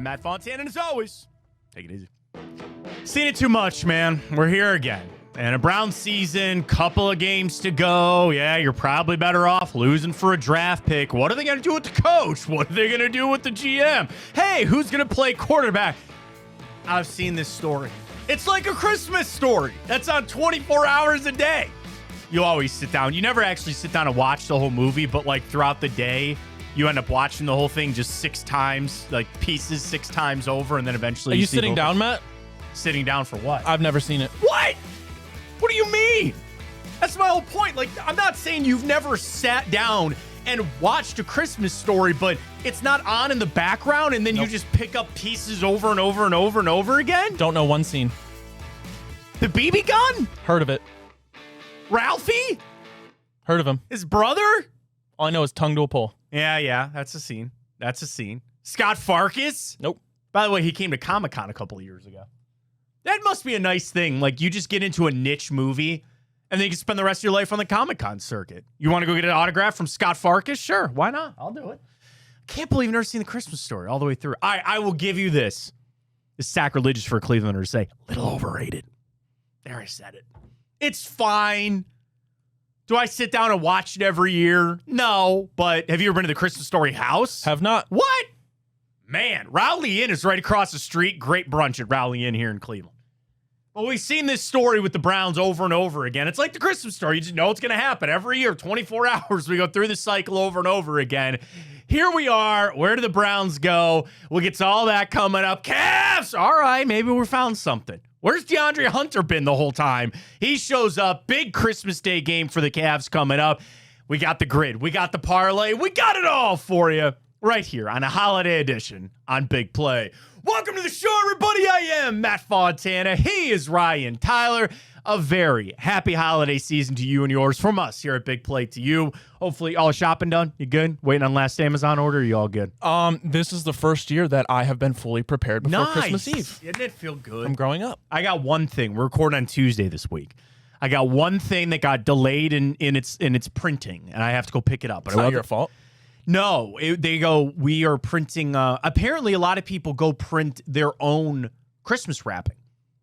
I'm Matt Fontana, and as always, take it easy. Seen it too much, man. We're here again. And a Browns season, couple of games to go. Yeah, you're probably better off losing for a draft pick. What are they going to do with the coach? What are they going to do with the GM? Hey, who's going to play quarterback? I've seen this story. It's like a Christmas story that's on 24 hours a day. You always sit down. You never actually sit down and watch the whole movie, but like throughout the day, you end up watching the whole thing just 6 times, like pieces 6 times over, and then eventually... Are you sitting down, Matt? Sitting down for what? I've never seen it. What? What do you mean? That's my whole point. Like, I'm not saying you've never sat down and watched A Christmas Story, but it's not on in the background, and then you just pick up pieces over and over and over and over again? Don't know one scene. The BB gun? Heard of it. Ralphie? Heard of him. His brother? All I know is tongue to a pole. Yeah, that's a scene. That's a scene. Scott Farkas? Nope. By the way, he came to Comic-Con a couple of years ago. That must be a nice thing. Like, you just get into a niche movie, and then you can spend the rest of your life on the Comic-Con circuit. You want to go get an autograph from Scott Farkas? Sure, why not? I'll do it. I can't believe you've never seen The Christmas Story all the way through. I will give you this. It's sacrilegious for a Clevelander to say, little overrated. There, I said it. It's fine. Do I sit down and watch it every year? No, but have you ever been to the Christmas Story house? Have not. What? Man, Rowley Inn is right across the street. Great brunch at Rowley Inn here in Cleveland. Well, we've seen this story with the Browns over and over again. It's like the Christmas story. You just know it's going to happen. Every year, 24 hours, we go through the cycle over and over again. Here we are. Where do the Browns go? We'll get to all that coming up. Cavs! All right, maybe we found something. Where's DeAndre Hunter been the whole time? He shows up. Big Christmas Day game for the Cavs coming up. We got the grid. We got the parlay. We got it all for you right here on a holiday edition on Big Play. Welcome to the show, everybody. I am Matt Fontana. He is Ryan Tyler. A very happy holiday season to you and yours from us here at Big Play to you. Hopefully, all shopping done. You good? Waiting on last Amazon order? Or you all good? This is the first year that I have been fully prepared before Christmas Eve. Didn't it feel good? I'm growing up. I got one thing. We're recording on Tuesday this week. I got one thing that got delayed in its printing, and I have to go pick it up. It's not your fault. No, they go, we are printing. Apparently, a lot of people go print their own Christmas wrapping.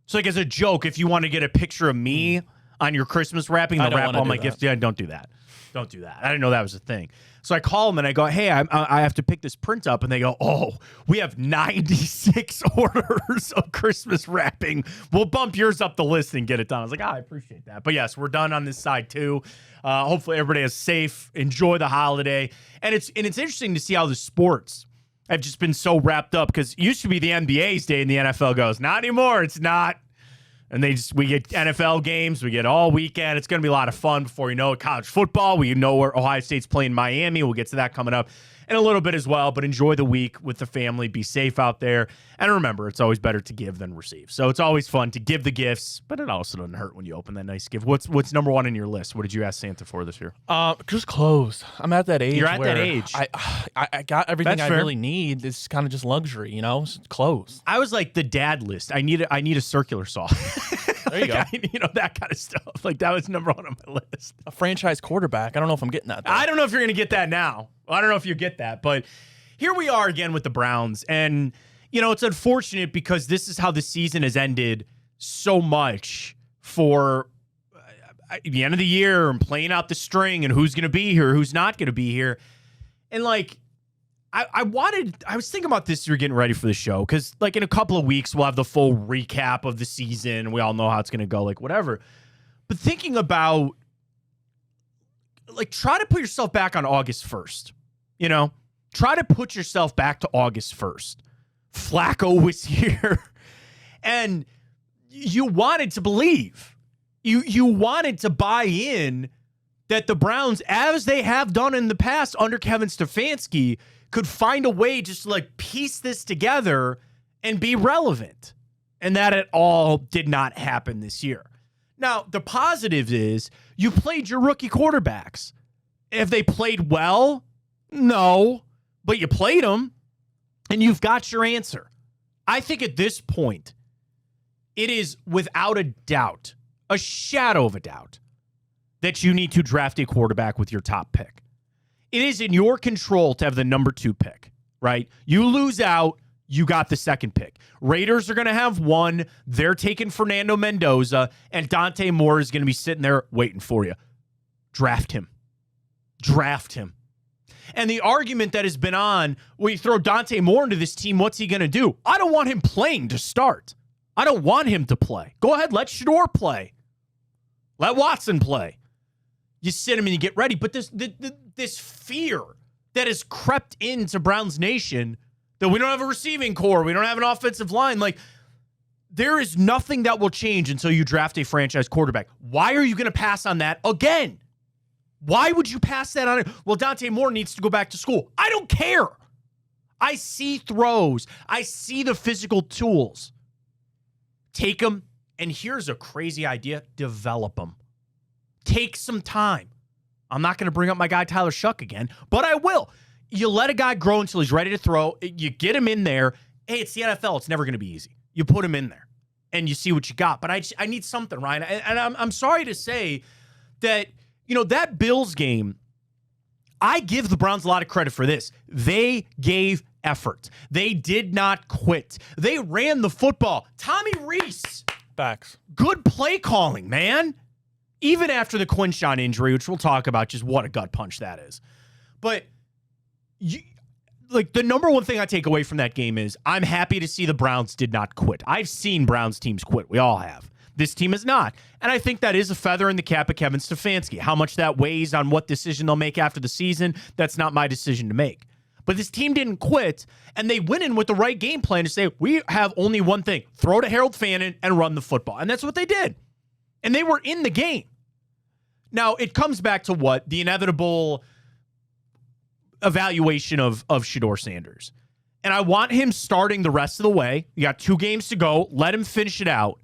So, like, as a joke, if you want to get a picture of me on your Christmas wrapping, they'll wrap all my gifts. Yeah, don't do that. Don't do that. I didn't know that was a thing. So I call them and I go, hey, I have to pick this print up. And they go, oh, we have 96 orders of Christmas wrapping. We'll bump yours up the list and get it done. I was like, I appreciate that. But yes, we're done on this side too. Hopefully everybody is safe. Enjoy the holiday. And it's interesting to see how the sports have just been so wrapped up, because it used to be the NBA's day and the NFL goes, not anymore. It's not. And we get NFL games. We get all weekend. It's going to be a lot of fun before you know it. College football. We know where Ohio State's playing Miami. We'll get to that coming up in a little bit as well. But enjoy the week with the family. Be safe out there. And remember, it's always better to give than receive. So it's always fun to give the gifts, but it also doesn't hurt when you open that nice gift. What's number one on your list? What did you ask Santa for this year? Just clothes. I'm at that age. You're at where that age. I got everything That's I fair. really need. It's kind of just luxury, you know? It's clothes. I was like the dad list. I need a circular saw. There you go. That kind of stuff. Like, that was number one on my list. A franchise quarterback. I don't know if I'm getting that, though. I don't know if you're going to get that now. I don't know if you get that, but here we are again with the Browns. And, it's unfortunate because this is how the season has ended so much for the end of the year and playing out the string and who's going to be here, who's not going to be here. And, like, I was thinking about this as we were getting ready for the show, because, like, in a couple of weeks, we'll have the full recap of the season. We all know how it's going to go, like, whatever. But thinking about, like, try to put yourself back on August 1st. Try to put yourself back to August 1st. Flacco was here. And you wanted to believe. You wanted to buy in that the Browns, as they have done in the past under Kevin Stefanski, could find a way just to, like, piece this together and be relevant. And that at all did not happen this year. Now, the positive is you played your rookie quarterbacks. If they played well, no, but you played them and you've got your answer. I think at this point, it is without a doubt, a shadow of a doubt, that you need to draft a quarterback with your top pick. It is in your control to have the number 2 pick, right? You lose out, you got the second pick. Raiders are going to have one. They're taking Fernando Mendoza, and Dante Moore is going to be sitting there waiting for you. Draft him. Draft him. And the argument that has been on, well, you throw Dante Moore into this team, what's he going to do? I don't want him playing to start. I don't want him to play. Go ahead, let Shedeur play. Let Watson play. You sit him and you get ready. But this fear that has crept into Browns Nation that we don't have a receiving core, we don't have an offensive line, like, there is nothing that will change until you draft a franchise quarterback. Why are you going to pass on that again? Why would you pass that on? Well, Dante Moore needs to go back to school. I don't care. I see throws. I see the physical tools. Take them, and here's a crazy idea. Develop them. Take some time. I'm not going to bring up my guy Tyler Shuck again, but I will. You let a guy grow until he's ready to throw. You get him in there. Hey, it's the NFL. It's never going to be easy. You put him in there, and you see what you got. But I need something, Ryan. And I'm sorry to say that, that Bills game, I give the Browns a lot of credit for this. They gave effort. They did not quit. They ran the football. Tommy Rees. Facts. Good play calling, man. Even after the Quinshawn injury, which we'll talk about, just what a gut punch that is. But the number one thing I take away from that game is I'm happy to see the Browns did not quit. I've seen Browns teams quit. We all have. This team is not. And I think that is a feather in the cap of Kevin Stefanski. How much that weighs on what decision they'll make after the season, that's not my decision to make. But this team didn't quit, and they went in with the right game plan to say, we have only one thing, throw to Harold Fannin and run the football. And that's what they did. And they were in the game. Now, it comes back to what? The inevitable evaluation of Shedeur Sanders. And I want him starting the rest of the way. You got 2 games to go. Let him finish it out.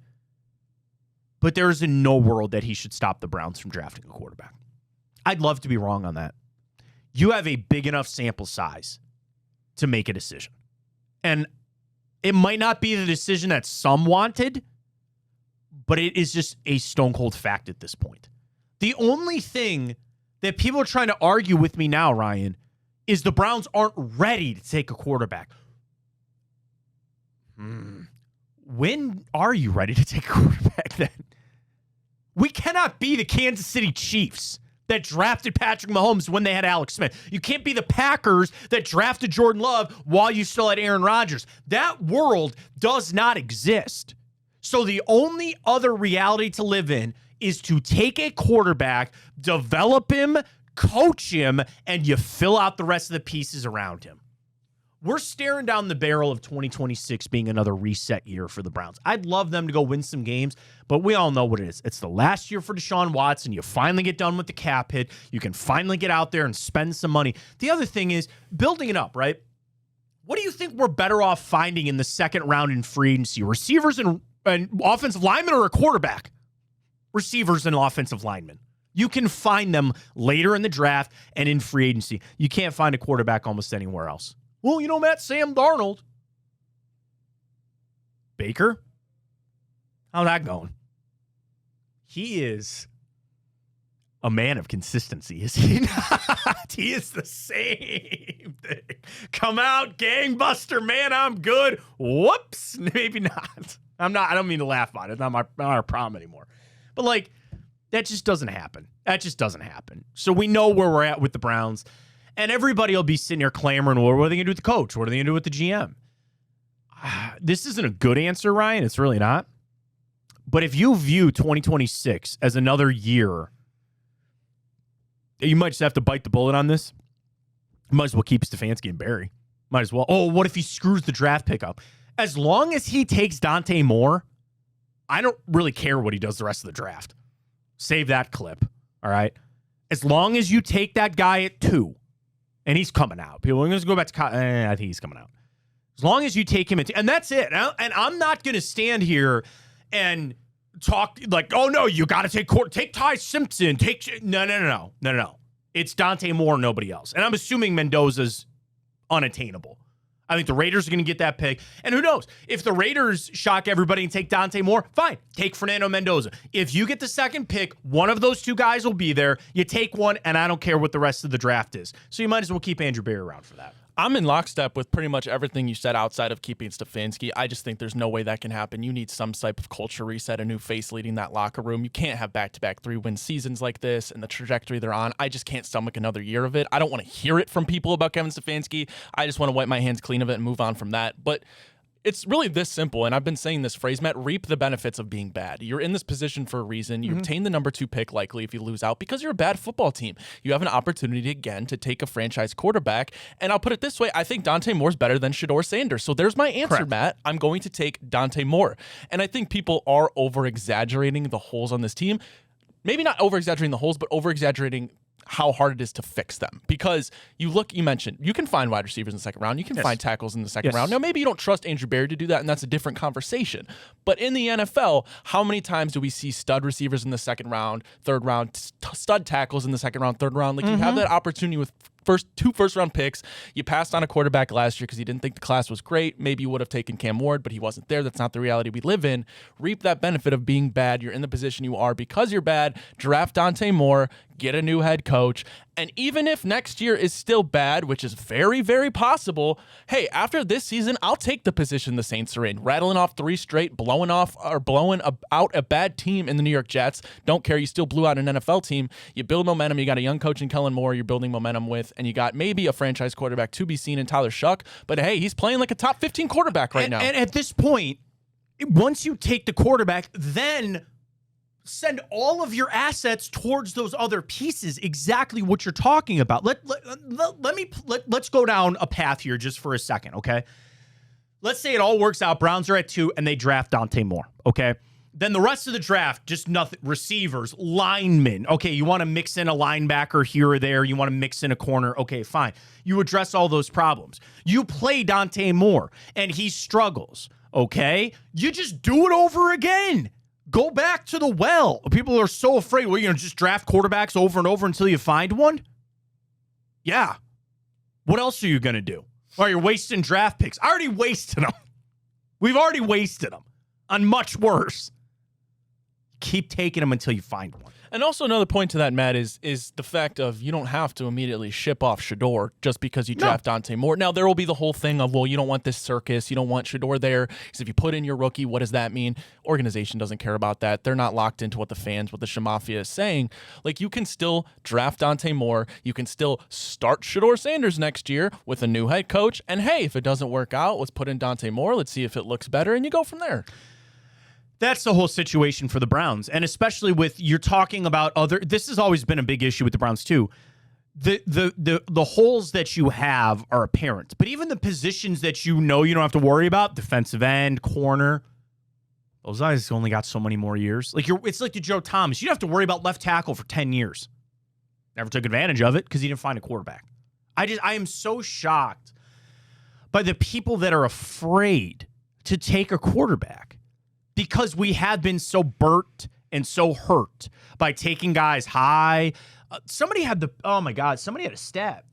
But there is in no world that he should stop the Browns from drafting a quarterback. I'd love to be wrong on that. You have a big enough sample size to make a decision. And it might not be the decision that some wanted, but it is just a stone cold fact at this point. The only thing that people are trying to argue with me now, Ryan, is the Browns aren't ready to take a quarterback. When are you ready to take a quarterback then? We cannot be the Kansas City Chiefs that drafted Patrick Mahomes when they had Alex Smith. You can't be the Packers that drafted Jordan Love while you still had Aaron Rodgers. That world does not exist. So the only other reality to live in is to take a quarterback, develop him, coach him, and you fill out the rest of the pieces around him. We're staring down the barrel of 2026 being another reset year for the Browns. I'd love them to go win some games, but we all know what it is. It's the last year for Deshaun Watson. You finally get done with the cap hit. You can finally get out there and spend some money. The other thing is building it up, right? What do you think we're better off finding in the second round in free agency? Receivers and offensive linemen, or a quarterback? Receivers and offensive linemen. You can find them later in the draft and in free agency. You can't find a quarterback almost anywhere else. Well, Matt, Sam Darnold. Baker? How's that going? He is a man of consistency, is he not? He is the same thing. Come out, gangbuster, man, I'm good. Whoops, maybe not. I don't mean to laugh about it. It's not our problem anymore. But, that just doesn't happen. That just doesn't happen. So we know where we're at with the Browns. And everybody will be sitting here clamoring, well, what are they going to do with the coach? What are they going to do with the GM? This isn't a good answer, Ryan. It's really not. But if you view 2026 as another year, you might just have to bite the bullet on this. You might as well keep Stefanski and Barry. Might as well. Oh, what if he screws the draft pickup? As long as he takes Dante Moore, I don't really care what he does the rest of the draft. Save that clip, all right? As long as you take that guy at 2, and he's coming out. People are going to go back to I think he's coming out. As long as you take him at 2, and that's it. And I'm not going to stand here and talk like, oh, no, you got to take Ty Simpson. No. It's Dante Moore, nobody else. And I'm assuming Mendoza's unattainable. I think the Raiders are going to get that pick. And who knows? If the Raiders shock everybody and take Dante Moore, fine. Take Fernando Mendoza. If you get the second pick, one of those 2 guys will be there. You take one, and I don't care what the rest of the draft is. So you might as well keep Andrew Berry around for that. I'm in lockstep with pretty much everything you said outside of keeping Stefanski. I just think there's no way that can happen. You need some type of culture reset, a new face leading that locker room. You can't have back-to-back 3-win seasons like this and the trajectory they're on. I just can't stomach another year of it. I don't want to hear it from people about Kevin Stefanski. I just want to wipe my hands clean of it and move on from that. But it's really this simple, and I've been saying this phrase, Matt, reap the benefits of being bad. You're in this position for a reason. You obtain the number 2 pick likely if you lose out because you're a bad football team. You have an opportunity again to take a franchise quarterback, and I'll put it this way. I think Dante Moore's better than Shedeur Sanders. So there's my answer, Correct. Matt. I'm going to take Dante Moore. And I think people are over-exaggerating the holes on this team. Maybe not over-exaggerating the holes, but over-exaggerating how hard it is to fix them. Because you mentioned, you can find wide receivers in the second round. You can find tackles in the second round. Now, maybe you don't trust Andrew Berry to do that, and that's a different conversation. But in the NFL, how many times do we see stud receivers in the second round, third round, stud tackles in the second round, third round? Like, you have that opportunity with two first-round picks. You passed on a quarterback last year because you didn't think the class was great. Maybe you would have taken Cam Ward, but he wasn't there. That's not the reality we live in. Reap that benefit of being bad. You're in the position you are because you're bad. Draft Dante Moore. Get a new head coach. And even if next year is still bad, which is very, very possible, hey, after this season, I'll take the position the Saints are in. Rattling off 3 straight, blowing out a bad team in the New York Jets. Don't care. You still blew out an NFL team. You build momentum. You got a young coach in Kellen Moore you're building momentum with, and you got maybe a franchise quarterback to be seen in Tyler Shuck. But hey, he's playing like a top 15 quarterback right now. And at this point, once you take the quarterback, then send all of your assets towards those other pieces, exactly what you're talking about. Let's go down a path here just for a second, okay? Let's say it all works out. Browns are at 2 and they draft Dante Moore, okay? Then the rest of the draft, just nothing. Receivers, linemen. Okay, you want to mix in a linebacker here or there. You want to mix in a corner. Okay, fine. You address all those problems. You play Dante Moore and he struggles, okay? You just do it over again. Go back to the well. People are so afraid. Well, you're going to just draft quarterbacks over and over until you find one? Yeah. What else are you going to do? Well, you're wasting draft picks. I already wasted them. We've already wasted them on much worse. Keep taking them until you find one. And also another point to that, Matt, is the fact of you don't have to immediately ship off Shedeur just because you draft Dante Moore. Now, there will be the whole thing of, well, you don't want this circus. You don't want Shedeur there. Because if you put in your rookie, what does that mean? Organization doesn't care about that. They're not locked into what the Shemafia is saying. Like, you can still draft Dante Moore. You can still start Shedeur Sanders next year with a new head coach. And, hey, if it doesn't work out, let's put in Dante Moore. Let's see if it looks better. And you go from there. That's the whole situation for the Browns. And especially with, you're talking about this has always been a big issue with the Browns too. The holes that you have are apparent. But even the positions that you don't have to worry about, defensive end, corner, those guys only got so many more years. It's like the Joe Thomas. You don't have to worry about left tackle for 10 years. Never took advantage of it because he didn't find a quarterback. I am so shocked by the people that are afraid to take a quarterback. Because we have been so burnt and so hurt by taking guys high. Somebody had a stat.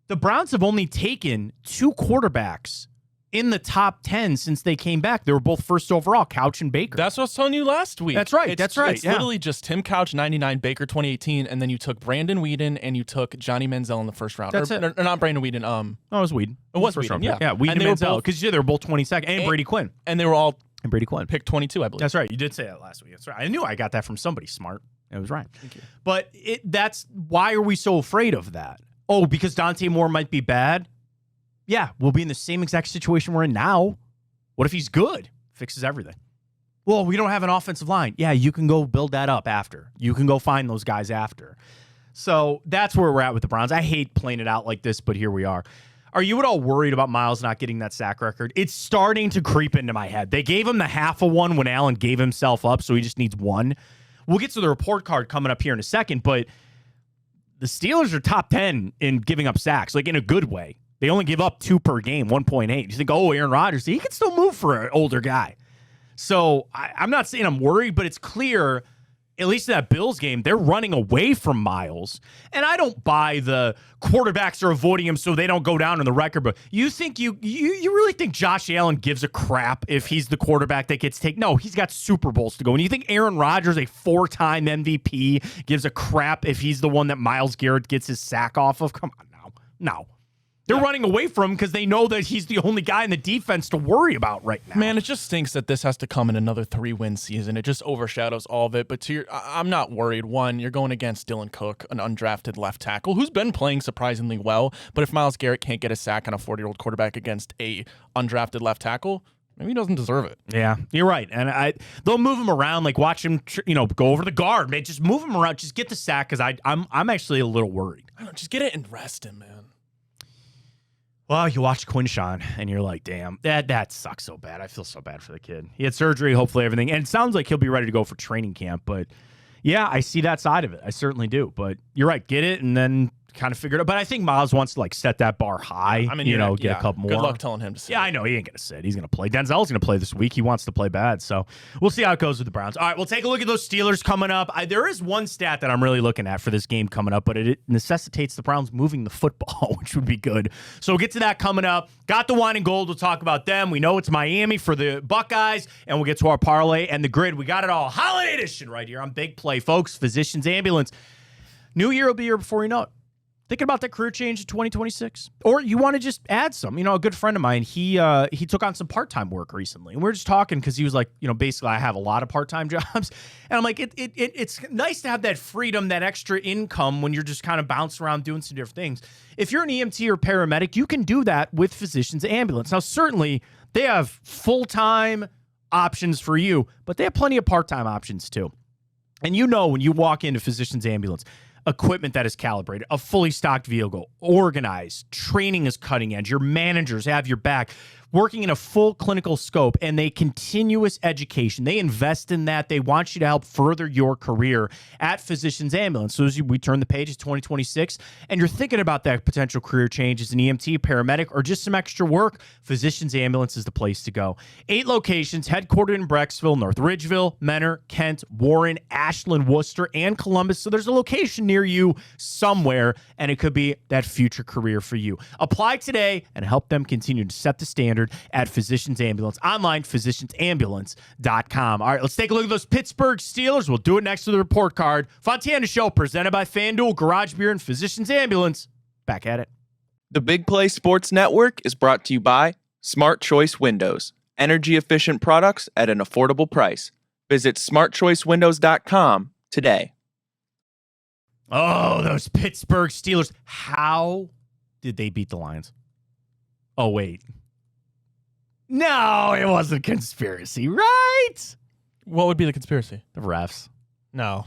The Browns have only taken 2 quarterbacks in the top 10 since they came back. They were both first overall, Couch and Baker. That's what I was telling you last week. That's right. It's literally just Tim Couch, 99, Baker, 2018, and then you took Brandon Weeden and you took Johnny Manziel in the first round. That's it. Or not Brandon Weeden. No, it was Weeden. It was first Weeden, round. yeah. Yeah, Weeden and Manziel. Because they were both 22nd. And Brady Quinn. And they were all and Brady Quinn. Pick 22, I believe. That's right. You did say that last week. That's right. I knew I got that from somebody smart. It was right. Thank you. But that's why are we so afraid of that? Oh, because Dante Moore might be bad? Yeah, we'll be in the same exact situation we're in now. What if he's good? Fixes everything. Well, we don't have an offensive line. Yeah, you can go build that up after. You can go find those guys after. So that's where we're at with the Browns. I hate playing it out like this, but here we are. Are you at all worried about Miles not getting that sack record? It's starting to creep into my head. They gave him the half of one when Allen gave himself up, so he just needs one. We'll get to the report card coming up here in a second, but the Steelers are top 10 in giving up sacks, like in a good way. They only give up 2 per game, 1.8. You think, Aaron Rodgers, he can still move for an older guy. So I'm not saying I'm worried, but it's clear, at least in that Bills game, they're running away from Miles. And I don't buy the quarterbacks are avoiding him so they don't go down in the record. But you think you really think Josh Allen gives a crap if he's the quarterback that gets taken? No, he's got Super Bowls to go. And you think Aaron Rodgers, a 4-time MVP, gives a crap if he's the one that Myles Garrett gets his sack off of? Come on now. No. They're running away from him because they know that he's the only guy in the defense to worry about right now. Man, it just stinks that this has to come in another 3-win season. It just overshadows all of it. But I'm not worried. One, you're going against Dylan Cook, an undrafted left tackle who's been playing surprisingly well. But if Myles Garrett can't get a sack on a 40-year-old quarterback against a undrafted left tackle, maybe he doesn't deserve it. Yeah, you're right. And they'll move him around, like watch him, go over the guard, man. Just move him around. Just get the sack because I'm actually a little worried. I don't know, just get it and rest him, man. Well, you watch Quinshawn, and you're like, damn, that sucks so bad. I feel so bad for the kid. He had surgery, hopefully everything. And it sounds like he'll be ready to go for training camp. But, yeah, I see that side of it. I certainly do. But you're right. Get it and then kind of figure it out. But I think Miles wants to, set that bar high, get a couple more. Good luck telling him to sit. Yeah, I know. He ain't going to sit. He's going to play. Denzel's going to play this week. He wants to play bad. So we'll see how it goes with the Browns. All right, we'll take a look at those Steelers coming up. There is one stat that I'm really looking at for this game coming up, but it necessitates the Browns moving the football, which would be good. So we'll get to that coming up. Got the wine and gold. We'll talk about them. We know it's Miami for the Buckeyes, and we'll get to our parlay and the grid. We got it all. Holiday edition right here on Big Play, folks. Physicians Ambulance. New year will be here before you know it. Thinking about that career change in 2026? Or you want to just add some. A good friend of mine, he took on some part-time work recently. And we were just talking because he was like, basically I have a lot of part-time jobs. And I'm like, it's nice to have that freedom, that extra income when you're just kind of bouncing around doing some different things. If you're an EMT or paramedic, you can do that with Physicians Ambulance. Now, certainly they have full-time options for you, but they have plenty of part-time options too. And when you walk into Physicians Ambulance, equipment that is calibrated, a fully stocked vehicle, organized, training is cutting edge, your managers have your back, working in a full clinical scope, and they continuous education. They invest in that. They want you to help further your career at Physicians Ambulance. So as we turn the page, it's 2026, and you're thinking about that potential career change as an EMT, paramedic, or just some extra work, Physicians Ambulance is the place to go. 8 locations, headquartered in Brecksville, North Ridgeville, Mentor, Kent, Warren, Ashland, Worcester, and Columbus. So there's a location near you somewhere, and it could be that future career for you. Apply today and help them continue to set the standard at Physicians Ambulance. Online, physiciansambulance.com. All right, let's take a look at those Pittsburgh Steelers. We'll do it next to the report card. Fontana Show, presented by FanDuel, Garage Beer, and Physicians Ambulance. Back at it. The Big Play Sports Network is brought to you by Smart Choice Windows. Energy-efficient products at an affordable price. Visit smartchoicewindows.com today. Oh, those Pittsburgh Steelers. How did they beat the Lions? Oh, wait. No, it wasn't conspiracy, right? What would be the conspiracy? The refs. No.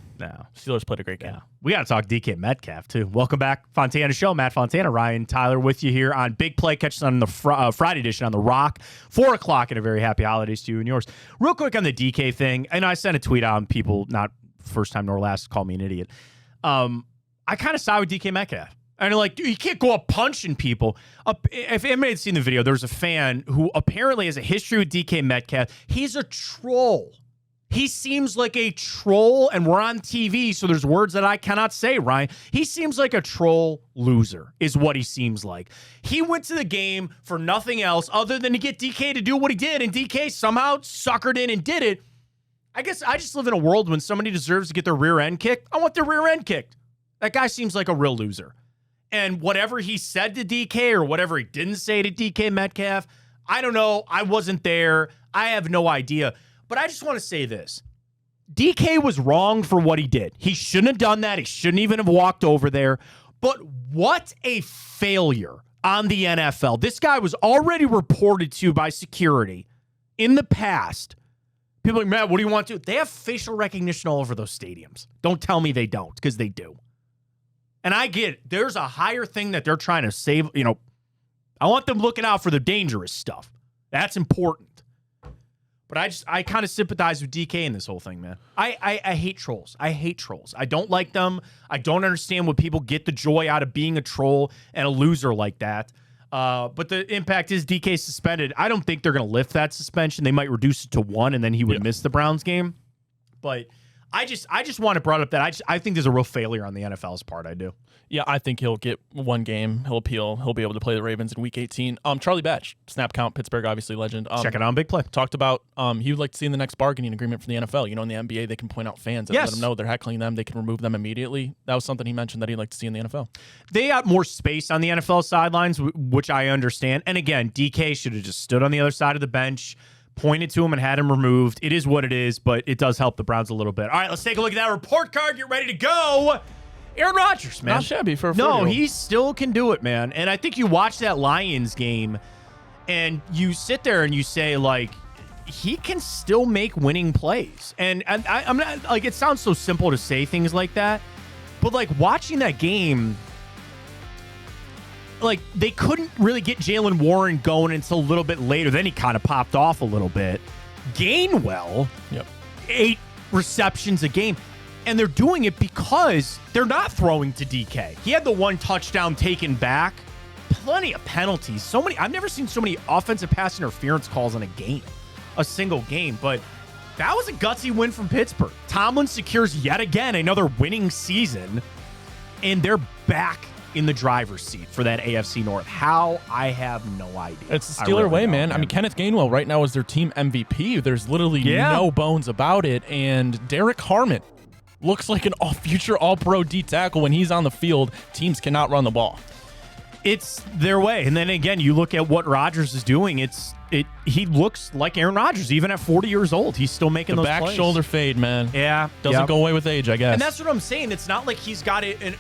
Steelers played a great game. Yeah. We got to talk DK Metcalf, too. Welcome back. Fontana Show. Matt Fontana, Ryan Tyler with you here on Big Play. Catch us on the Friday edition on The Rock. 4 o'clock, and a very happy holidays to you and yours. Real quick on the DK thing, and I sent a tweet out, and people, not first time nor last, call me an idiot. I kind of side with DK Metcalf. And dude, you can't go up punching people. If anybody had seen the video, there's a fan who apparently has a history with DK Metcalf. He's a troll. He seems like a troll, and we're on TV, so there's words that I cannot say, Ryan. He seems like a troll loser, is what he seems like. He went to the game for nothing else other than to get DK to do what he did, and DK somehow suckered in and did it. I guess I just live in a world when somebody deserves to get their rear end kicked. I want their rear end kicked. That guy seems like a real loser. And whatever he said to DK or whatever he didn't say to DK Metcalf, I don't know. I wasn't there. I have no idea. But I just want to say this. DK was wrong for what he did. He shouldn't have done that. He shouldn't even have walked over there. But what a failure on the NFL. This guy was already reported to by security in the past. People are like, Matt, what do you want to do? They have facial recognition all over those stadiums. Don't tell me they don't, because they do. And I get it. There's a higher thing that they're trying to save. I want them looking out for the dangerous stuff. That's important. But I kind of sympathize with DK in this whole thing, man. I hate trolls. I hate trolls. I don't like them. I don't understand what people get the joy out of being a troll and a loser like that. But the impact is DK suspended. I don't think they're going to lift that suspension. They might reduce it to 1, and then he would miss the Browns game. But I just want to brought up that I think there's a real failure on the NFL's part. I do. Yeah, I think he'll get one game. He'll appeal. He'll be able to play the Ravens in Week 18. Charlie Batch, snap count, Pittsburgh, obviously legend. Check it out on Big Play. Talked about he would like to see in the next bargaining agreement for the NFL. In the NBA, they can point out fans and let them know they're heckling them. They can remove them immediately. That was something he mentioned that he'd like to see in the NFL. They got more space on the NFL sidelines, which I understand. And again, DK should have just stood on the other side of the bench, pointed to him, and had him removed. It is what it is, but it does help the Browns a little bit. All right, let's take a look at that report card. Get ready to go. Aaron Rodgers, man. Not shabby for a No, he still can do it, man. And I think you watch that Lions game and you sit there and you say, like, he can still make winning plays. And I'm not, like, it sounds so simple to say things like that, but, like, watching that game, like, they couldn't really get Jalen Warren going until a little bit later. Then he kind of popped off a little bit. Gainwell, 8 receptions a game. And they're doing it because they're not throwing to DK. He had the 1 touchdown taken back. Plenty of penalties. I've never seen so many offensive pass interference calls in a single game. But that was a gutsy win from Pittsburgh. Tomlin secures yet again another winning season. And they're back in the driver's seat for that AFC North. How? I have no idea. It's the Steeler way, man. I mean, Kenneth Gainwell right now is their team MVP. There's literally no bones about it. And Derek Harmon looks like future all-pro D tackle when he's on the field. Teams cannot run the ball. It's their way. And then again, you look at what Rodgers is doing. He looks like Aaron Rodgers. Even at 40 years old, he's still making those plays. Back shoulder fade, man. Yeah. Doesn't go away with age, I guess. And that's what I'm saying. It's not like he's got it. And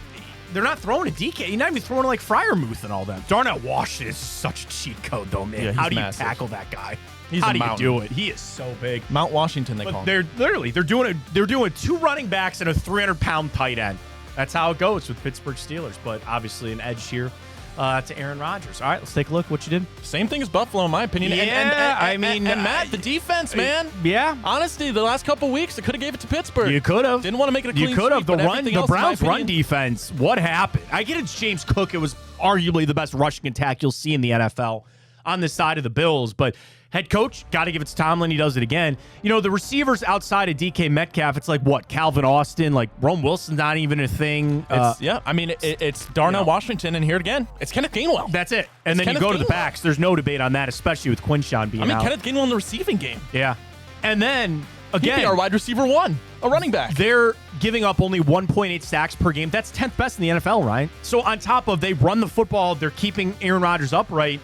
they're not throwing a DK. He's not even throwing like Freiermuth and all that. Darnell Washington is such a cheat code, though, man. Yeah, How do you massive. tackle that guy? He's How a do you mountain. do it? He is so big. Mount Washington, they call him. They're doing 2 running backs and a 300-pound tight end. That's how it goes with Pittsburgh Steelers. But obviously an edge here to Aaron Rodgers. All right, let's take a look. What you did? Same thing as Buffalo, in my opinion. Yeah, and Matt, the defense, man. Yeah. Honestly, the last couple weeks, they could have gave it to Pittsburgh. You could have. Didn't want to make it a clean You could have. sweep, The Browns' run defense. What happened? I get it's James Cook. It was arguably the best rushing attack you'll see in the NFL on the side of the Bills, but head coach, got to give it to Tomlin. He does it again. The receivers outside of DK Metcalf, it's like what? Calvin Austin, like Rome Wilson's not even a thing. It's Darnell Washington, and here again, it's Kenneth Gainwell. That's it. And then you go to the backs. There's no debate on that, especially with Quinshawn being out. Kenneth Gainwell in the receiving game. Yeah. And then, again, he'd be our wide receiver 1, a running back. They're giving up only 1.8 sacks per game. That's 10th best in the NFL, Ryan. So on top of they run the football, they're keeping Aaron Rodgers upright.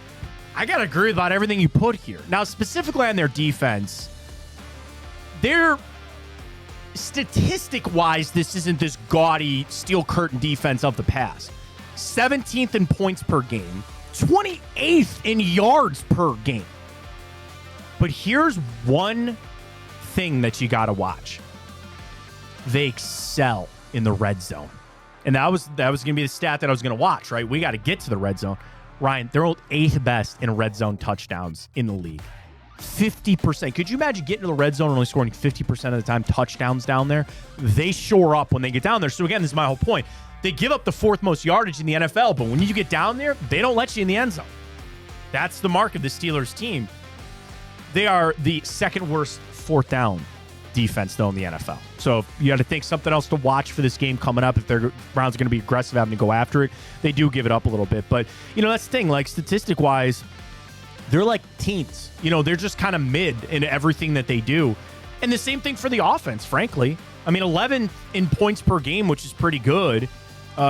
I got to agree about everything you put here. Now, specifically on their defense, they're statistic-wise, this isn't this gaudy steel curtain defense of the past. 17th in points per game, 28th in yards per game. But here's one thing that you got to watch. They excel in the red zone. And that was going to be the stat that I was going to watch, right? We got to get to the red zone. Ryan, they're 8th best in red zone touchdowns in the league. 50%. Could you imagine getting to the red zone and only scoring 50% of the time touchdowns down there? They shore up when they get down there. So again, this is my whole point. They give up the 4th most yardage in the NFL, but when you get down there, they don't let you in the end zone. That's the mark of the Steelers team. They are the 2nd worst 4th down defense, though, in the NFL. So if you got to think something else to watch for this game coming up. If the Browns are going to be aggressive having to go after it, they do give it up a little bit. But, that's the thing. Like, statistic-wise, they're like teens. They're just kind of mid in everything that they do. And the same thing for the offense, frankly. I mean, 11 in points per game, which is pretty good.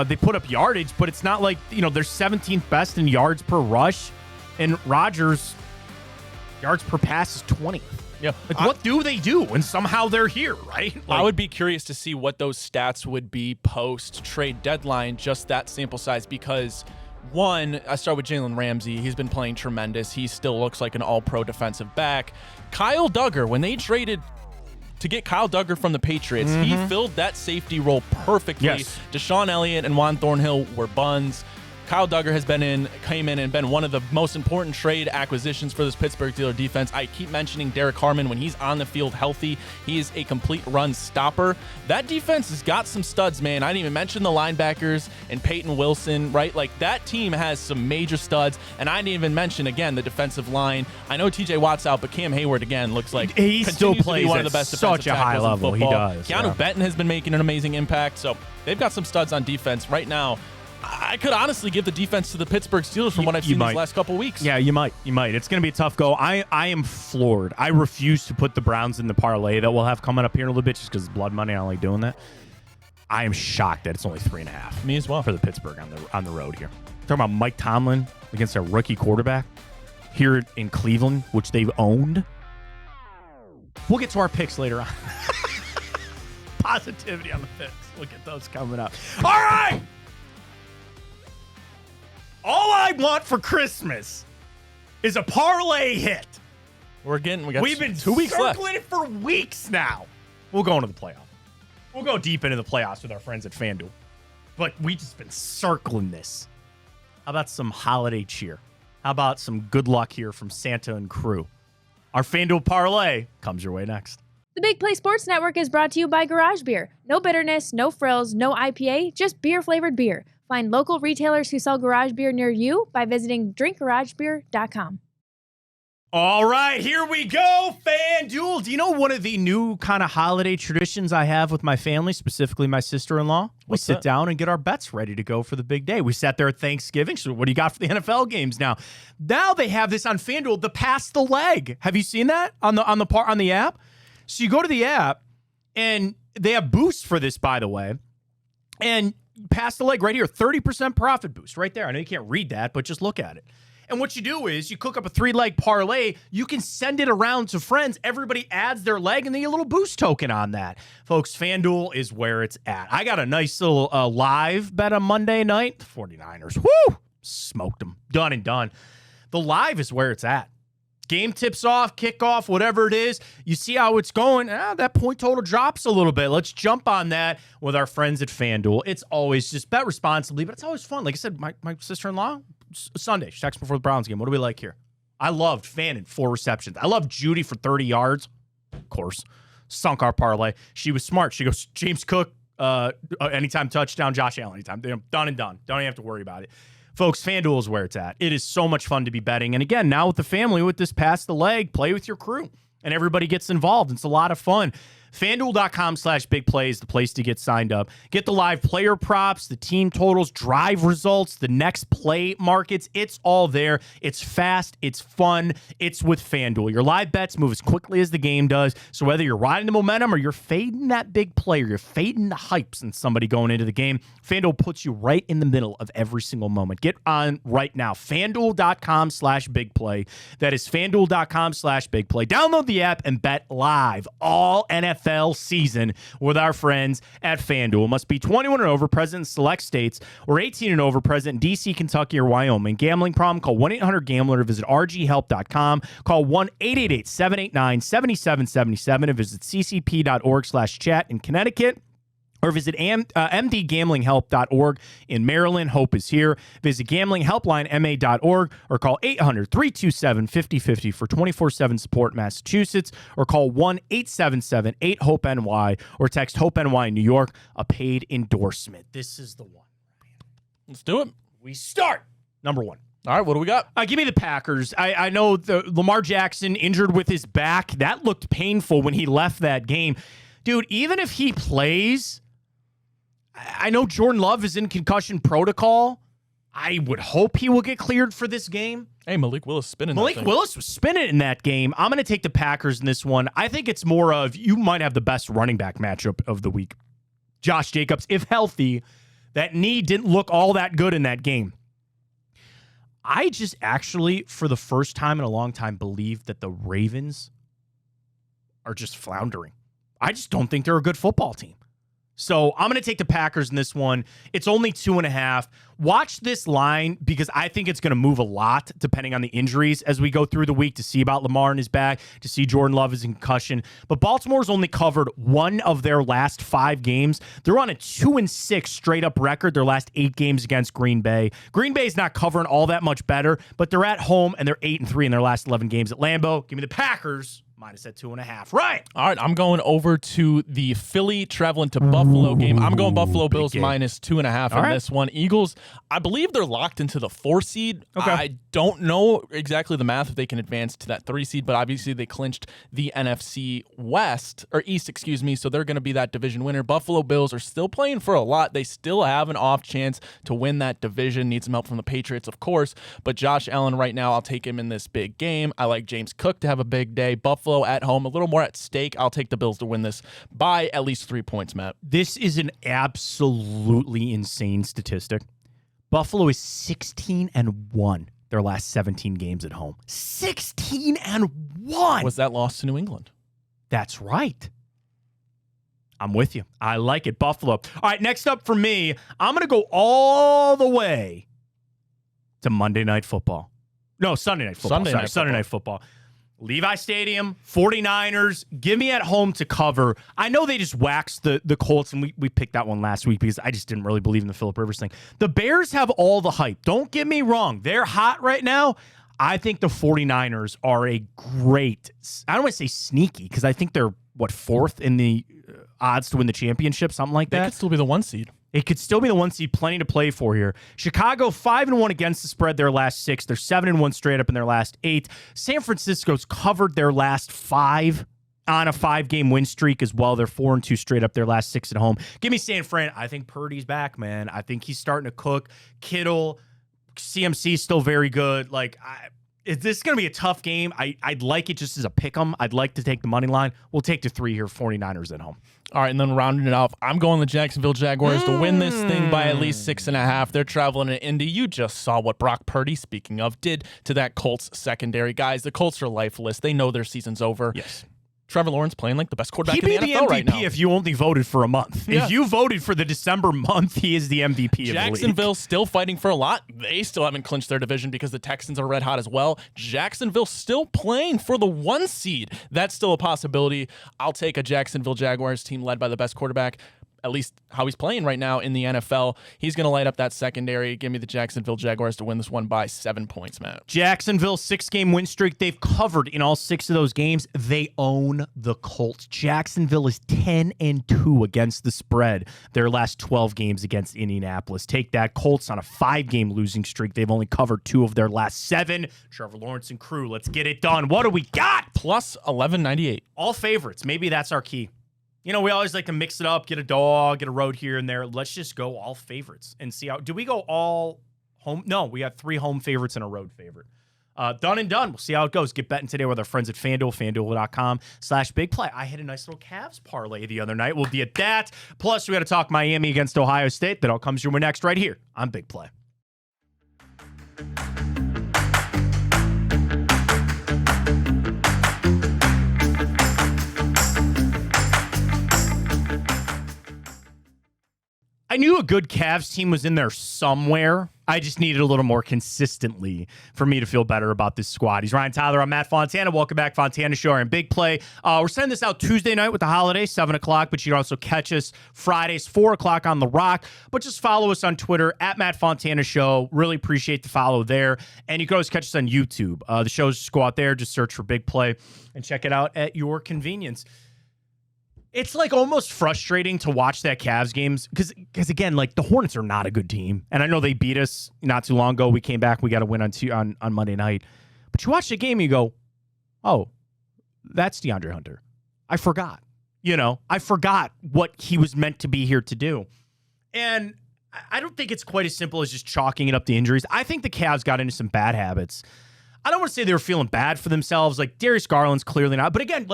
They put up yardage, but it's not like, they're 17th best in yards per rush. And Rodgers, yards per pass is 20th. Yeah. Like, what do they do? And somehow they're here, right? I would be curious to see what those stats would be post-trade deadline, just that sample size, because, one, I start with Jalen Ramsey. He's been playing tremendous. He still looks like an all-pro defensive back. Kyle Duggar, when they traded to get Kyle Duggar from the Patriots, he filled that safety role perfectly. Yes. Deshaun Elliott and Juan Thornhill were buns. Kyle Duggar came in and been one of the most important trade acquisitions for this Pittsburgh Steelers defense. I keep mentioning Derek Harmon. When he's on the field healthy, he is a complete run stopper. That defense has got some studs, man. I didn't even mention the linebackers and Peyton Wilson, right? Like, that team has some major studs, and I didn't even mention, again, the defensive line. I know TJ Watt's out, but Cam Hayward, again, looks like he still plays to be one of at the best such defensive a high tackles in level. He football. does. Keanu Benton has been making an amazing impact, so they've got some studs on defense right now. I could honestly give the defense to the Pittsburgh Steelers from what I've seen these last couple weeks. Yeah, you might. It's going to be a tough go. I am floored. I refuse to put the Browns in the parlay that we'll have coming up here in a little bit just because it's blood money. I don't like doing that. I am shocked that it's only 3.5. Me as well. For the Pittsburgh on the road here. Talking about Mike Tomlin against a rookie quarterback here in Cleveland, which they've owned. We'll get to our picks later on. Positivity on the picks. Look at those coming up. All right. All I want for Christmas is a parlay hit. We've been 2 weeks left. circling it for weeks now. We'll go into the playoffs. We'll go deep into the playoffs with our friends at FanDuel. But we just been circling this. How about some holiday cheer? How about some good luck here from Santa and crew? Our FanDuel parlay comes your way next. The Big Play Sports Network is brought to you by Garage Beer. No bitterness, no frills, no IPA, just beer-flavored beer. Find local retailers who sell garage beer near you by visiting drinkgaragebeer.com. All right, here we go, FanDuel. Do you know one of the new kind of holiday traditions I have with my family, specifically my sister-in-law? We sit down and get our bets ready to go for the big day. We sat there at Thanksgiving. So what do you got for the NFL games now? Now they have this on FanDuel, the pass the leg. Have you seen that on the app? So you go to the app, and they have boosts for this, by the way. And pass the leg right here, 30% profit boost right there. I know you can't read that, but just look at it. And what you do is you cook up a 3-leg parlay. You can send it around to friends. Everybody adds their leg, and they get a little boost token on that. Folks, FanDuel is where it's at. I got a nice little live bet on Monday night. The 49ers, whoo, smoked them. Done and done. The live is where it's at. Game tips off, kickoff, whatever it is. You see how it's going. That point total drops a little bit. Let's jump on that with our friends at FanDuel. It's always just bet responsibly, but it's always fun. Like I said, my sister-in-law, Sunday, she texted before the Browns game. What do we like here? I loved Fannin, 4 receptions. I loved Judy for 30 yards. Of course. Sunk our parlay. She was smart. She goes, James Cook, anytime touchdown, Josh Allen anytime. Done and done. Don't even have to worry about it. Folks, FanDuel is where it's at. It is so much fun to be betting. And again, now with the family, with this pass the leg, play with your crew. And everybody gets involved. It's a lot of fun. FanDuel.com/bigplay is the place to get signed up. Get the live player props, the team totals, drive results, the next play markets. It's all there. It's fast. It's fun. It's with FanDuel. Your live bets move as quickly as the game does. So whether you're riding the momentum or you're fading that big play or you're fading the hypes and somebody going into the game, FanDuel puts you right in the middle of every single moment. Get on right now. FanDuel.com/bigplay. That is FanDuel.com/bigplay. Download the app and bet live all NFL season with our friends at FanDuel. Must be 21 and over, present in select states, or 18 and over, present in D.C., Kentucky, or Wyoming. Gambling problem? Call 1-800-GAMBLER or visit rghelp.com. Call 1-888-789-7777 and visit ccp.org/chat in Connecticut. Or visit mdgamblinghelp.org in Maryland. Hope is here. Visit gamblinghelplinema.org or call 800-327-5050 for 24/7 support in Massachusetts, or call 1-877-8-HOPE-NY or text HOPE-NY in New York, a paid endorsement. This is the one. Let's do it. We start. Number one. All right, what do we got? Give me the Packers. I know the Lamar Jackson injured with his back. That looked painful when he left that game. Dude, even if he plays, I know Jordan Love is in concussion protocol. I would hope he will get cleared for this game. Hey, Malik Willis spinning. Malik Willis was spinning in that game. I'm going to take the Packers in this one. I think it's more of, you might have the best running back matchup of the week. Josh Jacobs, if healthy, that knee didn't look all that good in that game. I just actually, for the first time in a long time, believe that the Ravens are just floundering. I just don't think they're a good football team. So I'm going to take the Packers in this one. It's only 2.5. Watch this line because I think it's going to move a lot depending on the injuries as we go through the week to see about Lamar in his back, to see Jordan Love is in concussion. But Baltimore's only covered one of their last 5 games. They're on a 2-6 straight up record their last 8 games against Green Bay. Green Bay's not covering all that much better, but they're at home and they're 8-3 in their last 11 games at Lambeau. Give me the Packers. Minus at 2.5. Right. All right, I'm going over to the Philly traveling to Buffalo game. I'm going Buffalo Bills minus 2.5 in this one. Eagles, I believe they're locked into the 4 seed. Okay. I don't know exactly the math if they can advance to that 3 seed, but obviously they clinched the NFC East, so they're going to be that division winner. Buffalo Bills are still playing for a lot. They still have an off chance to win that division. Need some help from the Patriots, of course, but Josh Allen right now, I'll take him in this big game. I like James Cook to have a big day. Buffalo at home, a little more at stake. I'll take the Bills to win this by at least 3 points, Matt. This is an absolutely insane statistic. Buffalo is 16-1 their last 17 games at home. 16-1. Was that lost to New England? That's right. I'm with you. I like it. Buffalo. All right, next up for me, I'm going to go all the way to Monday Night Football. No, Sunday Night Football. Sunday Night Football. Levi Stadium, 49ers, give me at home to cover. I know they just waxed the Colts, and we picked that one last week because I just didn't really believe in the Phillip Rivers thing. The Bears have all the hype. Don't get me wrong. They're hot right now. I think the 49ers are a great, I don't want to say sneaky, because I think they're, 4th in the odds to win the championship, something like that. They could still be the 1 seed. It could still be the 1 seed, plenty to play for here. Chicago, 5-1 against the spread their last 6. They're 7-1 straight up in their last 8. San Francisco's covered their last 5 on a 5-game win streak as well. They're 4-2 straight up their last 6 at home. Give me San Fran. I think Purdy's back, man. I think he's starting to cook. Kittle, CMC's still very good. This is going to be a tough game. I'd like it just as a pick 'em. I'd like to take the money line. We'll take the 3 here, 49ers at home. All right, and then rounding it off, I'm going the Jacksonville Jaguars to win this thing by at least 6.5. They're traveling to Indy. You just saw what Brock Purdy, speaking of, did to that Colts secondary. Guys, the Colts are lifeless. They know their season's over. Yes. Trevor Lawrence playing like the best quarterback in the NFL MVP right now. if you only voted for a month. Yeah. If you voted for the December month, he is the MVP of the league. Jacksonville still fighting for a lot. They still haven't clinched their division because the Texans are red hot as well. Jacksonville still playing for the 1 seed. That's still a possibility. I'll take a Jacksonville Jaguars team led by the best quarterback, at least how he's playing right now in the NFL. He's going to light up that secondary. Give me the Jacksonville Jaguars to win this one by 7 points, Matt. Jacksonville, 6-game win streak. They've covered in all 6 of those games. They own the Colts. Jacksonville is 10-2 against the spread their last 12 games against Indianapolis. Take that. Colts on a 5-game losing streak. They've only covered 2 of their last 7. Trevor Lawrence and crew, let's get it done. What do we got? Plus 1198. All favorites. Maybe that's our key. You know, we always like to mix it up, get a dog, get a road here and there. Let's just go all favorites and see how. Do we go all home? No, we got 3 home favorites and a road favorite. Done and done. We'll see how it goes. Get betting today with our friends at FanDuel, FanDuel.com/bigplay. I hit a nice little Cavs parlay the other night. We'll be at that. Plus, we got to talk Miami against Ohio State. That all comes your way next right here on Big Play. I knew a good Cavs team was in there somewhere. I just needed a little more consistently for me to feel better about this squad. He's Ryan Tyler. I'm Matt Fontana. Welcome back, Fontana Show and Big Play. We're sending this out Tuesday night with the holiday, 7 o'clock, but you can also catch us Fridays, 4 o'clock on The Rock. But just follow us on Twitter, at Matt Fontana Show. Really appreciate the follow there. And you can always catch us on YouTube. The shows just go out there, just search for Big Play and check it out at your convenience. It's almost frustrating to watch that Cavs games because again, the Hornets are not a good team, and I know they beat us not too long ago. We came back, we got a win on Monday night, but you watch the game, and you go, "Oh, that's DeAndre Hunter." I forgot, I forgot what he was meant to be here to do, and I don't think it's quite as simple as just chalking it up to injuries. I think the Cavs got into some bad habits. I don't want to say they were feeling bad for themselves. Darius Garland's clearly not. But again,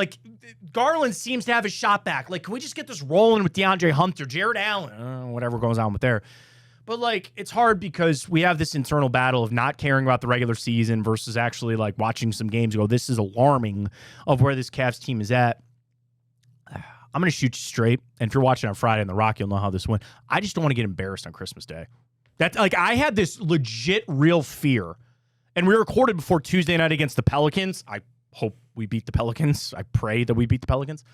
Garland seems to have his shot back. Can we just get this rolling with DeAndre Hunter, Jared Allen, whatever goes on with there. But, it's hard because we have this internal battle of not caring about the regular season versus actually, watching some games and go, this is alarming of where this Cavs team is at. I'm going to shoot you straight. And if you're watching on Friday on The Rock, you'll know how this went. I just don't want to get embarrassed on Christmas Day. That's like, I had this legit real fear. And we recorded before Tuesday night against the Pelicans. I hope we beat the Pelicans. I pray that we beat the Pelicans.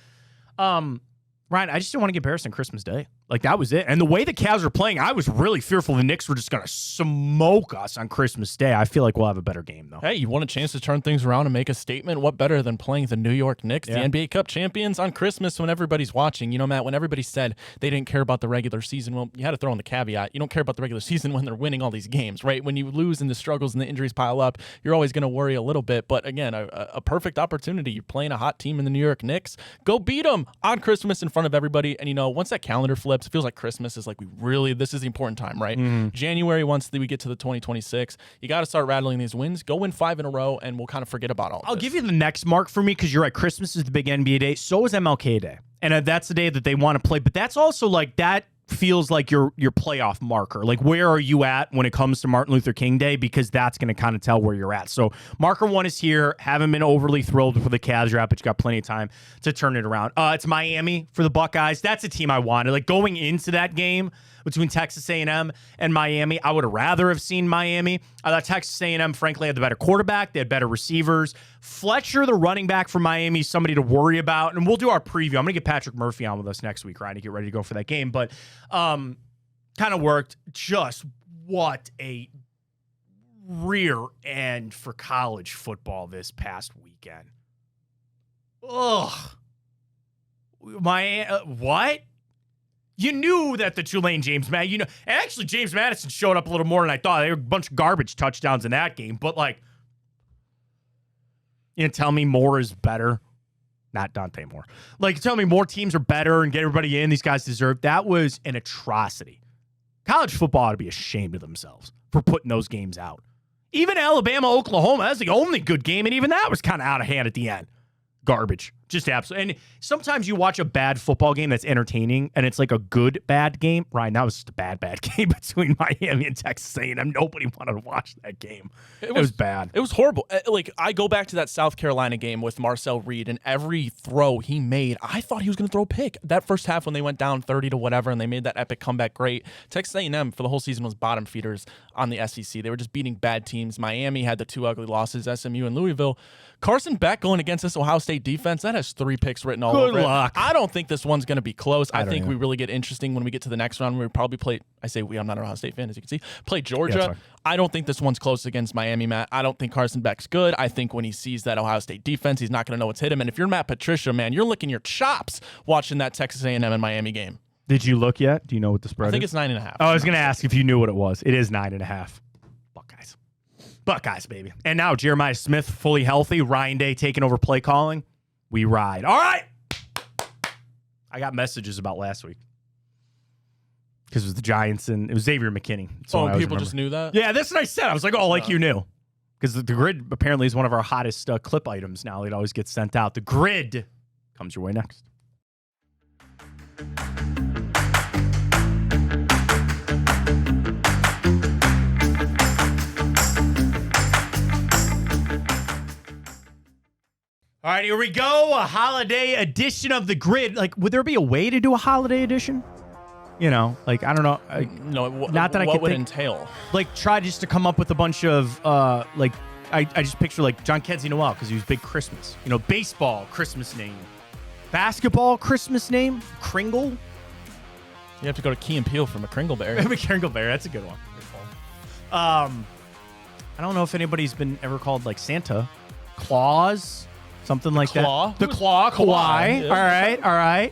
Ryan, I just didn't want to get embarrassed on Christmas Day. Like, that was it. And the way the Cavs were playing, I was really fearful the Knicks were just going to smoke us on Christmas Day. I feel like we'll have a better game, though. Hey, you want a chance to turn things around and make a statement? What better than playing the New York Knicks, the NBA Cup champions, on Christmas when everybody's watching? You know, Matt, when everybody said they didn't care about the regular season, well, you had to throw in the caveat. You don't care about the regular season when they're winning all these games, right? When you lose and the struggles and the injuries pile up, you're always going to worry a little bit. But again, a perfect opportunity. You're playing a hot team in the New York Knicks. Go beat them on Christmas in front of everybody. And, you know, once that calendar flips, it feels like Christmas is like this is the important time, right? January, once we get to the 2026, you got to start rattling these wins. Go win 5 in a row, and we'll kind of forget about all I'll give you the next mark for me because you're right. Christmas is the big NBA day. So is MLK Day. And that's the day that they want to play. But that's also like that feels like your playoff marker. Like, where are you at when it comes to Martin Luther King Day? Because that's going to kind of tell where you're at. So marker 1 is here. Haven't been overly thrilled with the Cavs draft, but you got plenty of time to turn it around. It's Miami for the Buckeyes. That's a team I wanted. Like, going into that game between Texas A&M and Miami, I would have rather have seen Miami. I thought Texas A&M, frankly, had the better quarterback. They had better receivers. Fletcher, the running back for Miami, somebody to worry about. And we'll do our preview. I'm going to get Patrick Murphy on with us next week, Ryan, to get ready to go for that game. But kind of worked. Just what a rear end for college football this past weekend. Ugh. What? You knew that the Tulane James Madison, actually James Madison showed up a little more than I thought. There were a bunch of garbage touchdowns in that game, but like, tell me Moore is better. Not Dante Moore. Like, tell me more teams are better and get everybody in. These guys deserve. That was an atrocity. College football ought to be ashamed of themselves for putting those games out. Even Alabama, Oklahoma, that's the only good game, and even that was kind of out of hand at the end. Garbage. Just absolutely. And sometimes you watch a bad football game that's entertaining, and it's like a good bad game. Ryan, that was just a bad game between Miami and Texas A&M. Nobody wanted to watch that game. It was bad. It was horrible. Like, I go back to that South Carolina game with Marcel Reed, and every throw he made, I thought he was going to throw a pick. That first half when they went down 30 to whatever, and they made that epic comeback great. Texas A&M for the whole season was bottom feeders on the SEC. They were just beating bad teams. Miami had the 2 ugly losses, SMU and Louisville. Carson Beck going against this Ohio State defense, that has 3 picks written all over it. Good luck. I don't think this one's going to be close. I think we really get interesting when we get to the next round. We probably play, I'm not an Ohio State fan, as you can see, play Georgia. Yeah, I don't think this one's close against Miami, Matt. I don't think Carson Beck's good. I think when he sees that Ohio State defense, he's not going to know what's hit him. And if you're Matt Patricia, man, you're licking your chops watching that Texas A&M and Miami game. Did you look yet? Do you know what the spread is? I think it's 9.5. Oh, I was going to ask if you knew what it was. It is 9.5. Buckeyes, baby. And now Jeremiah Smith fully healthy. Ryan Day taking over play calling. We ride. All right. I got messages about last week. Because it was the Giants and it was Xavier McKinney. So people just knew that? Yeah, that's what I said. I was like, you knew. Because the grid apparently is one of our hottest clip items now. It always gets sent out. The grid comes your way next. All right, here we go. A holiday edition of the grid. Like, would there be a way to do a holiday edition? I don't know. Not that I could think. What would entail? Like, try just to come up with a bunch of, I just picture, like, John Kenzie Noel, because he was big Christmas. Baseball, Christmas name. Basketball, Christmas name. Kringle. You have to go to Key and Peele for McCringleberry. McCringleberry, that's a good one. I don't know if anybody's been ever called, like, Santa. Claus. Something like Claw? that. The Claw, Kawhi. Yeah. All right.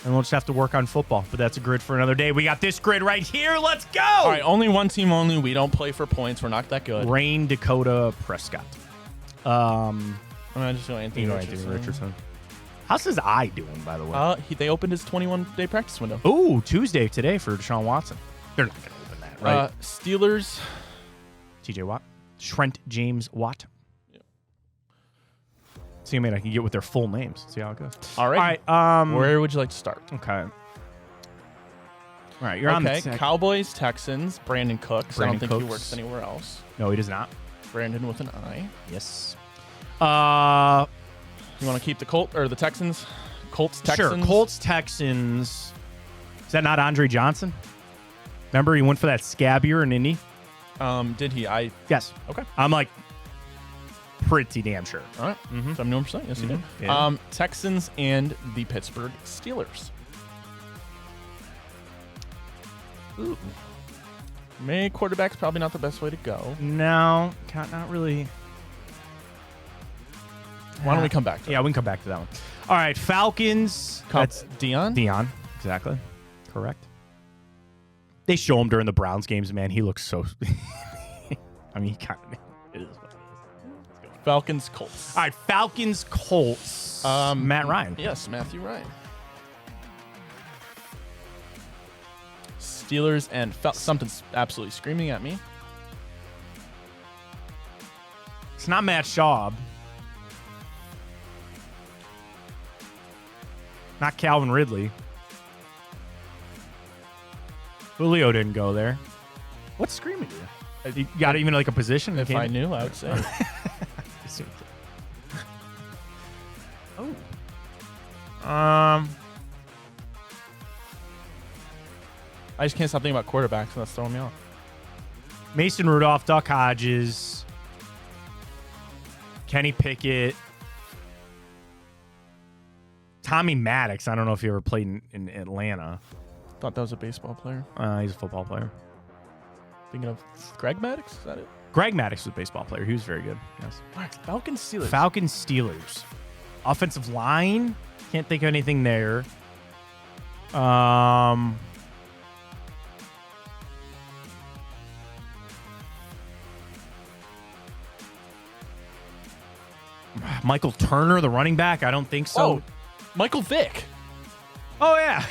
And we'll just have to work on football, but that's a grid for another day. We got this grid right here. Let's go. All right, only one team only. We don't play for points. We're not that good. Rain Dakota Prescott. I'm not just going Anthony Richardson. How's his eye doing, by the way? They opened his 21-day practice window. Ooh, Tuesday today for Deshaun Watson. They're not going to open that, right? Steelers. TJ Watt. Trent James Watt. See, I can get with their full names. See how it goes. All right. Where would you like to start? Okay. All right, you're on the Cowboys, Texans, Brandon Cooks. I don't think he works anywhere else. No, he does not. Brandon with an I. Yes. You want to keep the Colt or the Texans? Colts, Texans. Sure, Colts, Texans. Is that not Andre Johnson? Remember, he went for that scab year in Indy? Did he? Yes. Okay. I'm like pretty damn sure. All right. 71%. Yes, he did. Yeah. Texans and the Pittsburgh Steelers. Ooh. May quarterback's probably not the best way to go. No, not really. Why don't we come back to Yeah, we can come back to that one. All right, Falcons. That's Dion? Dion, exactly. Correct. They show him during the Browns games, man. He looks so... I mean, he kind of... It is what it is. Falcons, Colts. All right, Falcons, Colts. Matt Ryan. Yes, Matthew Ryan. Steelers and something's absolutely screaming at me. It's not Matt Schaub. Not Calvin Ridley. Julio didn't go there. What's screaming at you? You got even like a position? If I knew, I would say. I just can't stop thinking about quarterbacks, and that's throwing me off. Mason Rudolph, Duck Hodges, Kenny Pickett, Tommy Maddox. I don't know if he ever played in Atlanta. Thought that was a baseball player. He's a football player. Thinking of Greg Maddox? Is that it? Greg Maddox was a baseball player. He was very good. Yes. All right, Falcons, Steelers. Falcons, Steelers. Offensive line. Can't think of anything there. Michael Turner, the running back. I don't think so. Oh, Michael Vick. Oh yeah.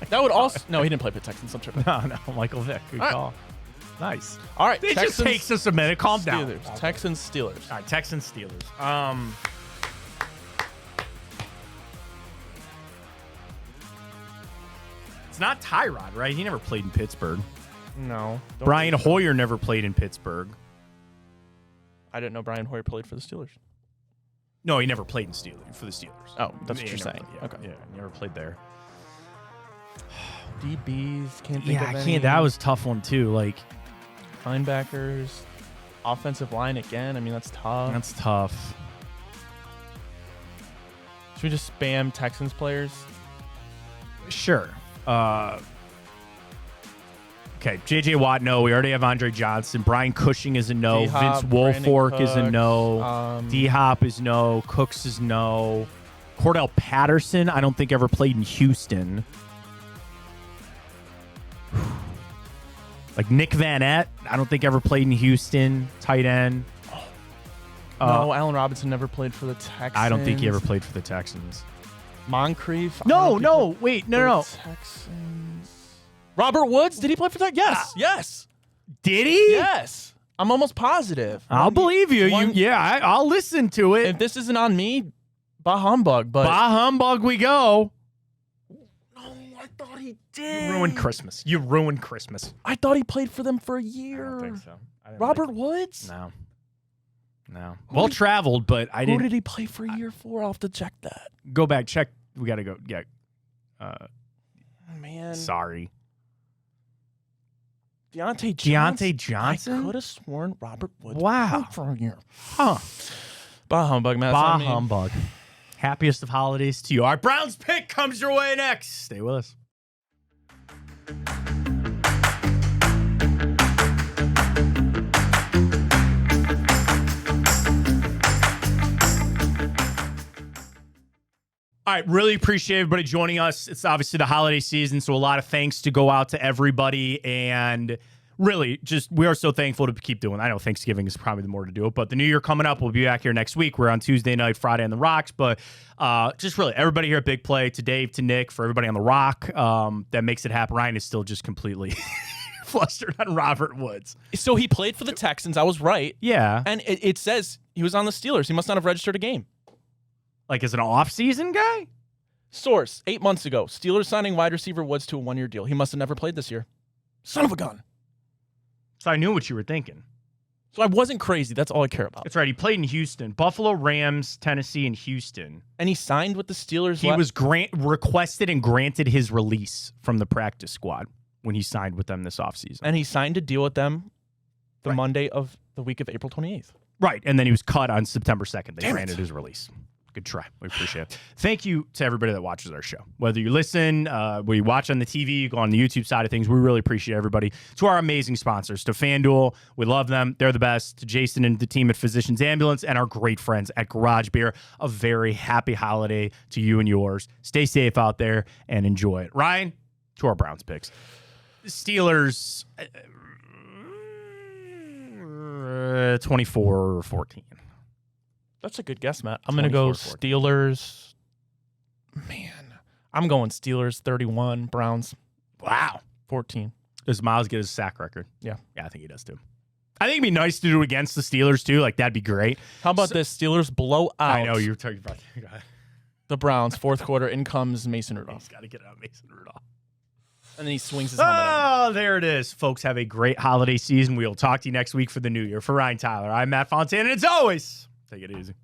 That would also... No, he didn't play for the Texans. I'm tripping. No, Michael Vick. Good call. Nice. All right, It Texans, just takes us a minute. Calm down. Steelers. Texans, Steelers. All right, Texans, Steelers. It's not Tyrod, right? He never played in Pittsburgh. No. Brian Hoyer never played in Pittsburgh. I didn't know Brian Hoyer played for the Steelers. No, he never played in for the Steelers. Oh, that's what Yeah, you're he never saying. played, Okay. Yeah, he never played there. DBs, can't think Yeah, of I any. can't. That was a tough one too. Like, Linebackers, offensive line again. I mean, that's tough. that's tough. Should we just spam Texans players? Sure. Okay, J.J. Watt, no. We already have Andre Johnson. Brian Cushing is a no. D-Hop, Vince Wilfork Brandon is a no. Cooks, D-Hop is no. Cooks is no. Cordell Patterson, I don't think ever played in Houston. Like Nick Van Ette, I don't think ever played in Houston. Tight end. No, Allen Robinson never played for the Texans. I don't think he ever played for the Texans. Moncrief. No, wait, no. Texans. Robert Woods, did he play for that? Yes, yes, Did he? yes. I'm almost positive. I'll believe you. one- I'll listen to it. If this isn't on me, bah humbug. But Bah humbug we go. no, I thought he did. You ruined Christmas. You ruined Christmas. I thought he played for them for a year. so. Robert Woods. No. Well traveled, but I Who didn't. did he play for a year for? I'll have to check that. Go back, check. We got to go. Yeah. Man, Sorry. Deontay Deontay I Johnson? could have sworn Robert Woods Wow. played for a year. Huh. Bah humbug, man. That's Bah on me. humbug. Happiest of holidays to you. Our Browns pick comes your way next. Stay with us. All right, really appreciate everybody joining us. It's obviously the holiday season, so a lot of thanks to go out to everybody. And really, just we are so thankful to keep doing. I know Thanksgiving is probably the more to do it, but the new year coming up, we'll be back here next week. We're on Tuesday night, Friday on the Rocks. But just really, everybody here at Big Play, to Dave, to Nick, for everybody on the Rock that makes it happen. Ryan is still just completely flustered on Robert Woods. So he played for the Texans. I was right. Yeah. And it says he was on the Steelers. He must not have registered a game. Like as an off-season guy? Source, 8 months ago, Steelers signing wide receiver Woods to a 1-year deal. He must have never played this year. Son of a gun. So I knew what you were thinking. So I wasn't crazy. That's all I care about. That's right. He played in Houston, Buffalo, Rams, Tennessee, and Houston. And he signed with the Steelers. He was requested and granted his release from the practice squad when he signed with them this offseason. And he signed a deal with them the Monday of the week of April 28th. Right. And then he was cut on September 2nd. They granted his release. Good try. We appreciate it. Thank you to everybody that watches our show. Whether you listen, we watch on the TV, you go on the YouTube side of things, we really appreciate everybody. To our amazing sponsors, to FanDuel, we love them. They're the best. To Jason and the team at Physicians Ambulance and our great friends at Garage Beer, a very happy holiday to you and yours. Stay safe out there and enjoy it. Ryan, to our Browns picks. Steelers, 24-14. That's a good guess, Matt. I'm going to go Steelers. Man, I'm going Steelers 31, Browns. Wow. 14. Does Miles get his sack record? Yeah. Yeah, I think he does too. I think it'd be nice to do it against the Steelers too. Like, that'd be great. How about this? Steelers blow out. I know you're talking about the Browns. Fourth quarter, in comes Mason Rudolph. He's got to get out Mason Rudolph. And then he swings his helmet Oh, there it is. Folks, have a great holiday season. We will talk to you next week for the new year. For Ryan Tyler, I'm Matt Fontana, and as always, take it easy.